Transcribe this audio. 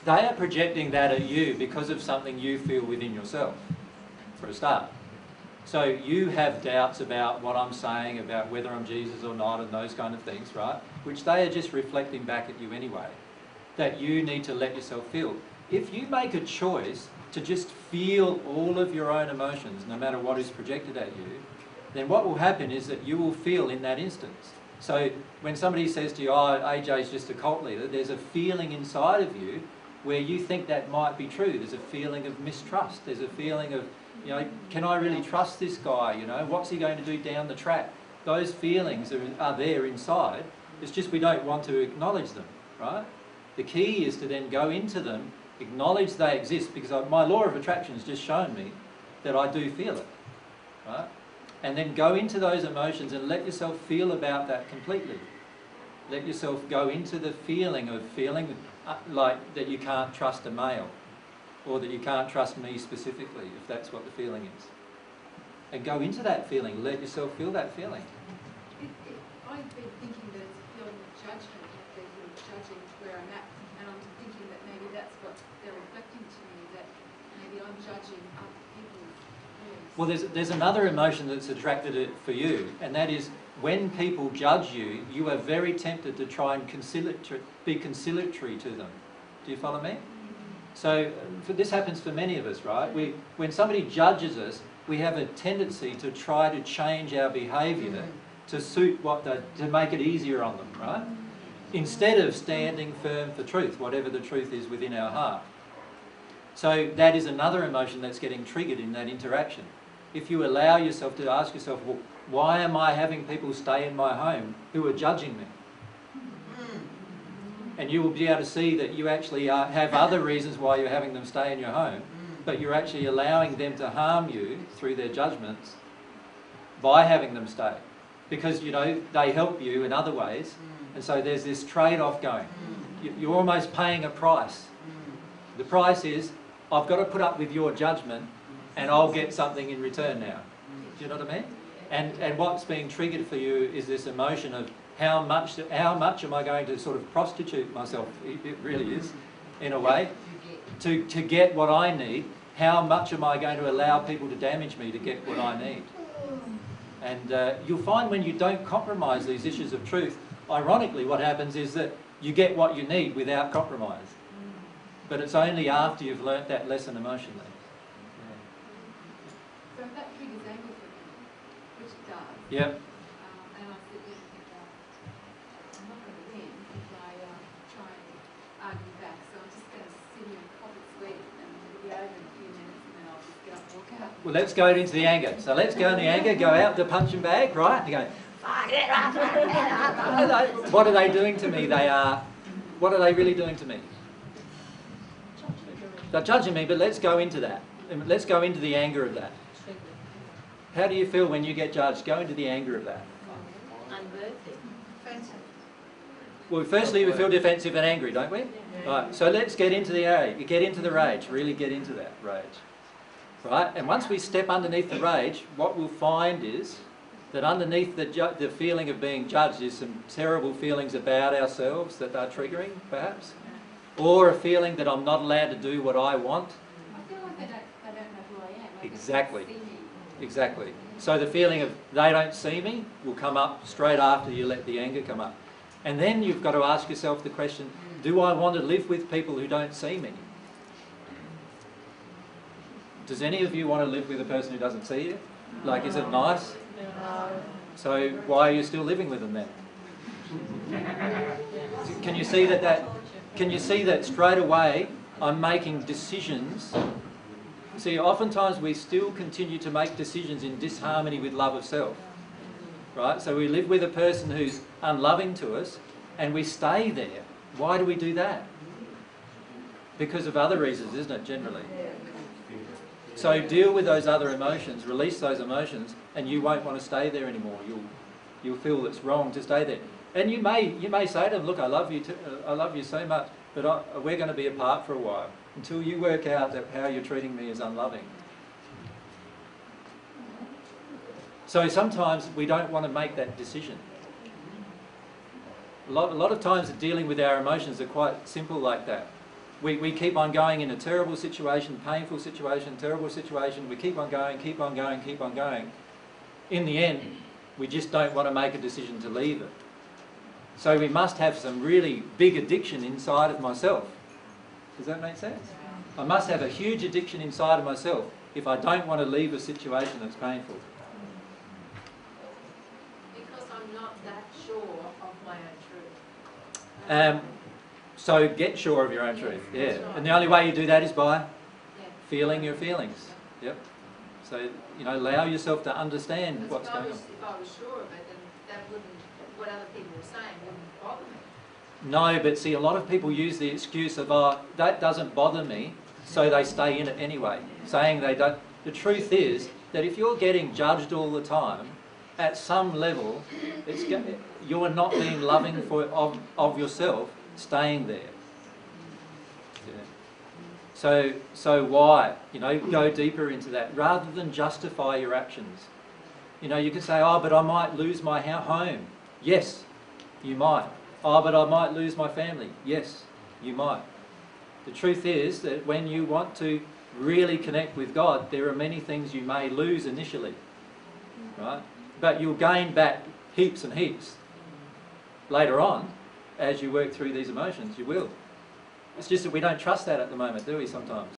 They are projecting that at you because of something you feel within yourself, for a start. So you have doubts about what I'm saying, about whether I'm Jesus or not, and those kind of things, right? Which they are just reflecting back at you anyway, that you need to let yourself feel. If you make a choice to just feel all of your own emotions, no matter what is projected at you, then what will happen is that you will feel in that instance. So when somebody says to you, oh, AJ's just a cult leader, there's a feeling inside of you where you think that might be true. There's a feeling of mistrust. There's a feeling of, you know, can I really trust this guy? You know, what's he going to do down the track? Those feelings are there inside. It's just we don't want to acknowledge them, right? The key is to then go into them, acknowledge they exist, because my law of attraction has just shown me that I do feel it, right? And then go into those emotions and let yourself feel about that completely. Let yourself go into the feeling of feeling like that you can't trust a male, or that you can't trust me specifically, if that's what the feeling is. And go into that feeling, let yourself feel that feeling. I've been thinking that it's a feeling of judgment, that you're judging where I'm at, and I'm thinking that maybe that's what they're reflecting to me, that maybe I'm judging other people's views. Well, there's another emotion that's attracted it for you, and that is when people judge you, you are very tempted to try and be conciliatory to them. Do you follow me? So this happens for many of us, right? When somebody judges us, we have a tendency to try to change our behaviour to suit to make it easier on them, right? Instead of standing firm for truth, whatever the truth is within our heart. So that is another emotion that's getting triggered in that interaction. If you allow yourself to ask yourself, well, why am I having people stay in my home who are judging me? And you will be able to see that you actually have other reasons why you're having them stay in your home, but you're actually allowing them to harm you through their judgments by having them stay. Because, you know, they help you in other ways, and so there's this trade-off going. You're almost paying a price. The price is, I've got to put up with your judgment, and I'll get something in return now. Do you know what I mean? And what's being triggered for you is this emotion of how much am I going to sort of prostitute myself, it really is, in a way, to get what I need. How much am I going to allow people to damage me to get what I need? And you'll find when you don't compromise these issues of truth, ironically what happens is that you get what you need without compromise. But it's only after you've learnt that lesson emotionally. So if that triggers anger for me, which it does, Yep. and I sit there and think, I'm not going to win if I try and argue back, so I'm just going to sit here and cop it sweet, and it'll be over in a few minutes, and then I'll just get up and walk out. Well, let's go into the anger. So let's go in the anger, go out the punching bag, right? You go, what are they doing to me? What are they really doing to me? They're judging me, but let's go into that. Let's go into the anger of that. How do you feel when you get judged? Go into the anger of that. Offensive. Well, firstly, we feel defensive and angry, don't we? Right. So let's get into the rage. Get into the rage. Really get into that rage. Right. And once we step underneath the rage, what we'll find is that underneath the feeling of being judged is some terrible feelings about ourselves that are triggering, perhaps, or a feeling that I'm not allowed to do what I want. I feel like they don't know who I am. Like Exactly. They don't see me. Exactly. So the feeling of they don't see me will come up straight after you let the anger come up. And then you've got to ask yourself the question, do I want to live with people who don't see me? Does any of you want to live with a person who doesn't see you? Like, is it nice? No. So why are you still living with them then? Can you see that straight away I'm making decisions? See, oftentimes we still continue to make decisions in disharmony with love of self. Right? So we live with a person who's unloving to us and we stay there. Why do we do that? Because of other reasons, isn't it, generally? So deal with those other emotions, release those emotions, and you won't want to stay there anymore. You'll feel it's wrong to stay there. And you may say to them, look, I love you so much, but we're going to be apart for a while until you work out that how you're treating me is unloving. So sometimes we don't want to make that decision. A lot of times dealing with our emotions are quite simple like that. We keep on going in a terrible situation, painful situation, terrible situation. We keep on going, keep on going, keep on going. In the end, we just don't want to make a decision to leave it. So we must have some really big addiction inside of myself. Does that make sense? I must have a huge addiction inside of myself if I don't want to leave a situation that's painful. Because I'm not that sure of my own truth. So get sure of your own truth. Yeah. That's right. And the only way you do that is by Yeah. feeling your feelings. Yep. So, you know, allow yourself to understand Because what's going on. if I was sure of it, then that wouldn't, what other people were saying wouldn't bother me. No, but see, a lot of people use the excuse of, oh, that doesn't bother me, so they stay in it anyway, saying they don't. The truth is that if you're getting judged all the time, at some level, you're not being loving of yourself, staying there. Yeah. So why? You know, go deeper into that, rather than justify your actions. You know, you can say, oh, but I might lose my home. Yes, you might. Oh, but I might lose my family. Yes, you might. The truth is that when you want to really connect with God, there are many things you may lose initially, right? But you'll gain back heaps and heaps later on as you work through these emotions. You will. It's just that we don't trust that at the moment, do we, sometimes?